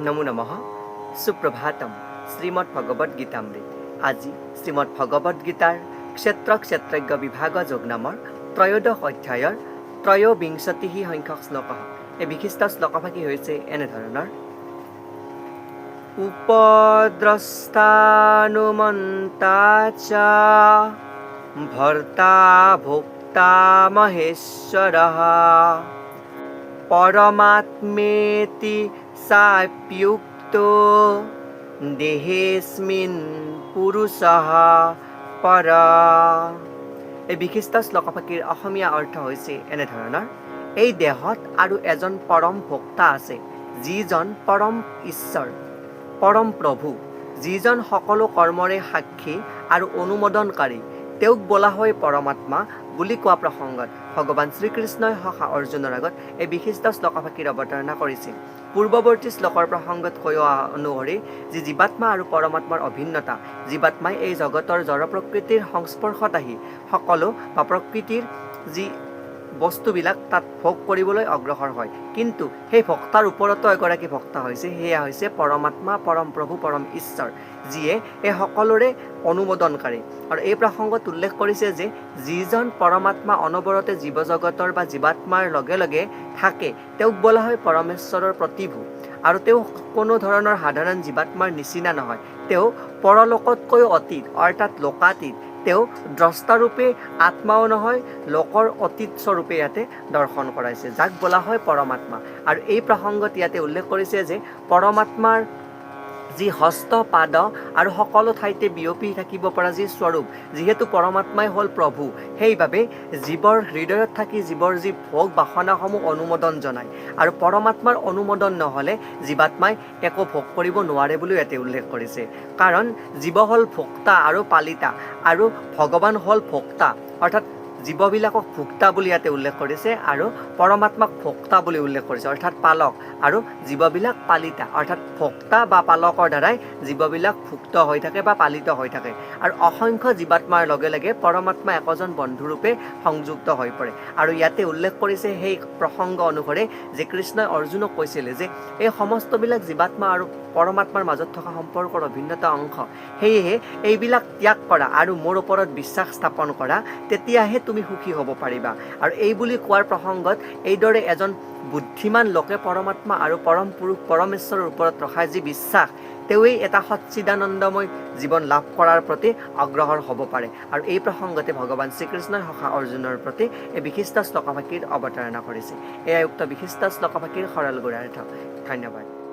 নমো নমঃ সুপ্ৰভাতম শ্ৰীমদ্ ভগবদ গীতামৃত আজি শ্ৰীমদ্ ভগবদ গীতাৰ ক্ষেত্ৰজ্ঞ বিভাগ যোগ নামৰ ত্ৰয়োদশ অধ্যায়ৰ ত্ৰয়োবিংশতি সংখ্যক শ্লোক। এই বিশিষ্ট শ্লোকভাগী হৈছে এনেধৰণৰ: উপদ্ৰষ্টানুমন্তা চ ভৰ্তা ভোক্তা মহেশ্বৰঃ পৰমাত্মেতি সাপ্যুক্তো দেহেস্মিন পুৰুষঃ পৰ। এই বিশিষ্ট শ্লোকভাগীৰ অসমীয়া অৰ্থ হৈছে এনেধৰণৰ: এই দেহত আৰু এজন পৰম ভোক্তা আছে, যিজন পৰম ঈশ্বৰ, পৰম প্ৰভু, যিজন সকলো কৰ্মৰে সাক্ষী আৰু অনুমোদনকাৰী। তেওঁক বোলা হয় পৰমাত্মা বুলি কোৱা প্ৰসংগত ভগৱান শ্ৰীকৃষ্ণই সখা অৰ্জুনৰ আগত এই বিশিষ্ট শ্লোকভাগীৰ অৱতাৰণা কৰিছিল। পূৰ্বৱৰ্তী শ্লোকৰ প্ৰসংগত কৈ অনুসৰি যি জীৱাত্মা আৰু পৰমাত্মাৰ অভিন্নতা, জীৱাত্মাই এই জগতৰ জড় প্ৰকৃতিৰ সংস্পৰ্শত আহি সকলো বা প্ৰকৃতিৰ যি বস্তুবিলাক তাত ভোগ কৰিবলৈ অগ্ৰসৰ হয়, কিন্তু সেই ভক্তাৰ ওপৰতো এগৰাকী ভক্তা হৈছে, সেয়া হৈছে পৰমাত্মা, পৰম প্ৰভু, পৰম ঈশ্বৰ, যিয়ে এই সকলোৰে অনুমোদনকাৰী। আৰু এই প্ৰসংগত উল্লেখ কৰিছে যে যিজন পৰমাত্মা অনবৰতে জীৱ জগতৰ বা জীৱাত্মাৰ লগে লগে থাকে, তেওঁক বোলা হয় পৰমেশ্বৰৰ প্ৰতিভূ। আৰু তেওঁ কোনো ধৰণৰ সাধাৰণ জীৱাত্মাৰ নিচিনা নহয়, তেওঁ পৰলোকতকৈও অতীত, অৰ্থাৎ লোকাতীত। তেওঁ দ্ৰষ্টাৰূপে আত্মাও নহয়, লোকৰ অতীত স্বৰূপে ইয়াতে দৰ্শন কৰাইছে, যাক বোলা হয় পৰমাত্মা। আৰু এই প্ৰসংগত ইয়াতে উল্লেখ কৰিছে যে পৰমাত্মাৰ যি হস্ত পাদ আৰু সকলো ঠাইতে বিয়পি থাকিব পৰা যি স্বৰূপ, যিহেতু পৰমাত্মাই হ'ল প্ৰভু, সেইবাবে জীৱৰ হৃদয়ত থাকি জীৱৰ যি ভোগ বাসনাসমূহ অনুমোদন জনায়। আৰু পৰমাত্মাৰ অনুমোদন নহ'লে জীৱাত্মাই একো ভোগ কৰিব নোৱাৰে বুলিও ইয়াতে উল্লেখ কৰিছে। কাৰণ জীৱ হ'ল ভোক্তা আৰু পালিতা, আৰু ভগৱান হ'ল ভোক্তা, অৰ্থাৎ জীৱবিলাকক ভোক্তা বুলি ইয়াতে উল্লেখ কৰিছে, আৰু পৰমাত্মাক ভোক্তা বুলি উল্লেখ কৰিছে, অৰ্থাৎ পালক, আৰু জীৱবিলাক পালিতা, অৰ্থাৎ ভোক্তা বা পালকৰ দ্বাৰাই জীৱবিলাক ভুক্ত হৈ থাকে বা পালিত হৈ থাকে। আৰু অসংখ্য জীৱাত্মাৰ লগে লগে পৰমাত্মা একোজন বন্ধুৰূপে সংযুক্ত হৈ পৰে। আৰু ইয়াতে উল্লেখ কৰিছে সেই প্ৰসংগ অনুসৰি যে কৃষ্ণই অৰ্জুনক কৈছিলে যে এই সমস্তবিলাক জীৱাত্মা আৰু পৰমাত্মাৰ মাজত থকা সম্পৰ্কৰ অভিন্নতা অংশ, সেয়েহে এইবিলাক ত্যাগ কৰা আৰু মোৰ ওপৰত বিশ্বাস স্থাপন কৰা, তেতিয়াহে তুমি সুখী হ'ব পাৰিবা। আৰু এই বুলি কোৱাৰ প্ৰসংগত এইদৰে এজন বুদ্ধিমান লোকে পৰমাত্মা আৰু পৰম পুৰুষ পৰমেশ্বৰৰ ওপৰত ৰখা যি বিশ্বাস, তেওঁৱেই এটা সচ্চিদানন্দময় জীৱন লাভ কৰাৰ প্ৰতি অগ্ৰসৰ হ'ব পাৰে। আৰু এই প্ৰসংগতে ভগৱান শ্ৰীকৃষ্ণই সখা অৰ্জুনৰ প্ৰতি এই বিশিষ্ট শ্লোকভাগীৰ অৱতাৰণা কৰিছে। এয়াই উক্ত বিশিষ্ট শ্লোকভাগীৰ সৰল গুণাৰ্থ। ধন্যবাদ।